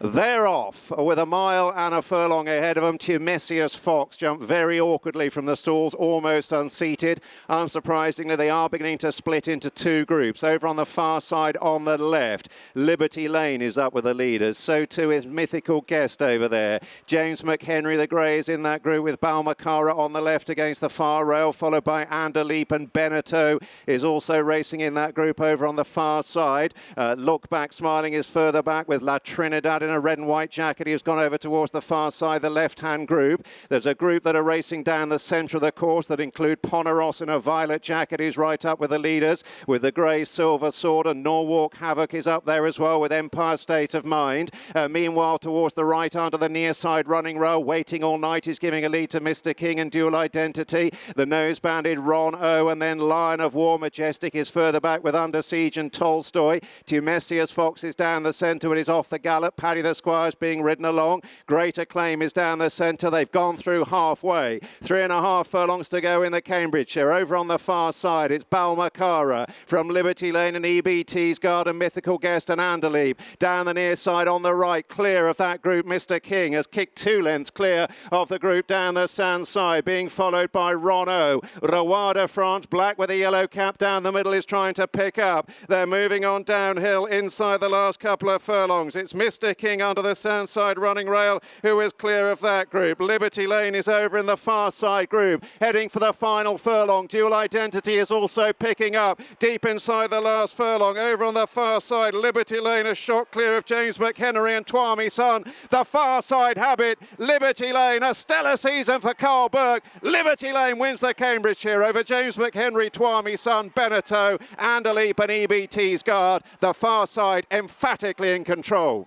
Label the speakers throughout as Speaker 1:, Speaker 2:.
Speaker 1: They're off with a mile and a furlong ahead of them. Tumesius Fox jumped very awkwardly from the stalls, almost unseated. Unsurprisingly, they are beginning to split into two groups. Over on the far side on the left, Liberty Lane is up with the leaders. So too is Mythical Guest over there. James McHenry, the grey, is in that group with Balmacara on the left against the far rail, followed by Anderleep, and Beneteau is also racing in that group over on the far side. Look Back Smiling is further back with La Trinidad in a red and white jacket. He has gone over towards the far side, the left-hand group. There's a group that are racing down the centre of the course that include Poneros in a violet jacket. He's right up with the leaders with the grey Silver Sword, and Norwalk Havoc is up there as well with Empire State of Mind. Meanwhile, towards the right under the near side running rail, Waiting All Night is giving a lead to Mr. King and Dual Identity. The nose-banded Ron O, and then Lion of War Majestic is further back with Under Siege and Tolstoy. Tumesius Fox is down the centre and is off the gallop. Paddy the Squire's being ridden along. Great Acclaim is down the centre. They've gone through halfway. 3.5 furlongs to go in the Cambridgeshire. Over on the far side, it's Balmacara from Liberty Lane and EBT's Garden, Mythical Guest and Anderleep. Down the near side on the right, clear of that group, Mr. King has kicked 2 lengths clear of the group down the stand side, being followed by Rono. Rawada France, black with a yellow cap down the middle, is trying to pick up. They're moving on downhill inside the last couple of furlongs. It's Mr. King under the stand side running rail who is clear of that group. Liberty Lane is over in the far side group, heading for the final furlong. Dual Identity is also picking up deep inside the last furlong. Over on the far side, Liberty Lane is shot clear of James McHenry and Twami Son. The far side Habit, Liberty Lane, a stellar season for Karl Burke. Liberty Lane wins the Cambridgeshire over James McHenry, Twami Son, Beneteau, Anderleep and EBT's Guard. The far side emphatically in control.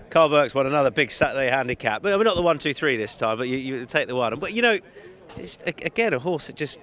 Speaker 2: Karl Burke's won another big Saturday handicap. But we're not the 1, 2, 3 this time, but you take the one. But you know, just, again, a horse that just,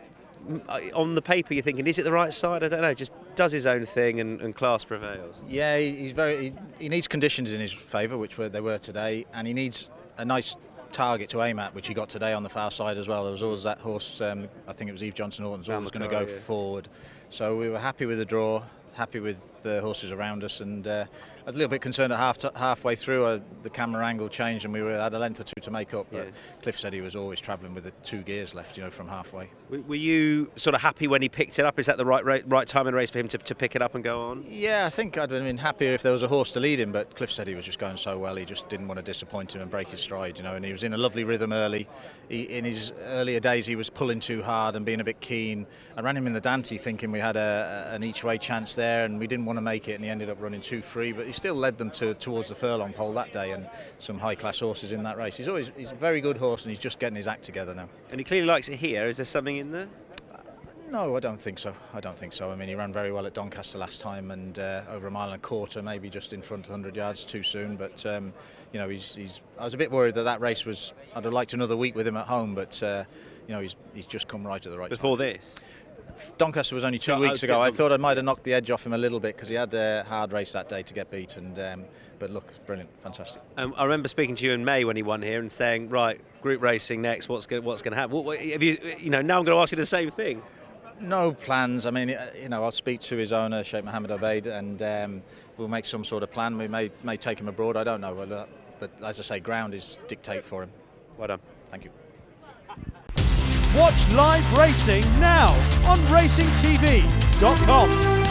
Speaker 2: on the paper you're thinking, is it the right side? I don't know, just does his own thing and class prevails.
Speaker 3: Yeah, he needs conditions in his favour, which they were today, and he needs a nice target to aim at, which he got today on the far side as well. There was always that horse, I think it was Eve Johnson Horton's, always going to go forward. So we were happy with the draw, happy with the horses around us, and I was a little bit concerned at halfway through the camera angle changed and we had a length or two to make up, but yeah. Cliff said he was always travelling with the 2 gears left, you know, from halfway.
Speaker 2: Were you sort of happy when he picked it up? Is that the right time in the race for him to pick it up and go on?
Speaker 3: Yeah, I think I'd have been happier if there was a horse to lead him, but Cliff said he was just going so well, he just didn't want to disappoint him and break his stride, you know, and he was in a lovely rhythm early. In his earlier days he was pulling too hard and being a bit keen. I ran him in the Dante thinking we had an each way chance there, and we didn't want to make it, and he ended up running 2 free, but he still led them towards the furlong pole that day, and some high class horses in that race. He's a very good horse, and he's just getting his act together now.
Speaker 2: And he clearly likes it here. Is there something in there?
Speaker 3: No, I don't think so. I mean, he ran very well at Doncaster last time, and over 1.25 miles, maybe just in front 100 yards too soon. But you know, I was a bit worried that race was. I'd have liked another week with him at home, but you know, he's just come right at the right time.
Speaker 2: Before this?
Speaker 3: Doncaster was only 2 weeks ago. I thought I might have knocked the edge off him a little bit because he had a hard race that day to get beat. But look, brilliant, fantastic.
Speaker 2: I remember speaking to you in May when he won here and saying, right, group racing next. What's going to happen? Have you know, now I'm going to ask you the same thing.
Speaker 3: No plans. I mean, you know, I'll speak to his owner, Sheikh Mohammed Obeid, and we'll make some sort of plan. We may take him abroad. I don't know, but as I say, ground is dictate for him.
Speaker 2: Well done.
Speaker 3: Thank you.
Speaker 4: Watch live racing now on racingtv.com.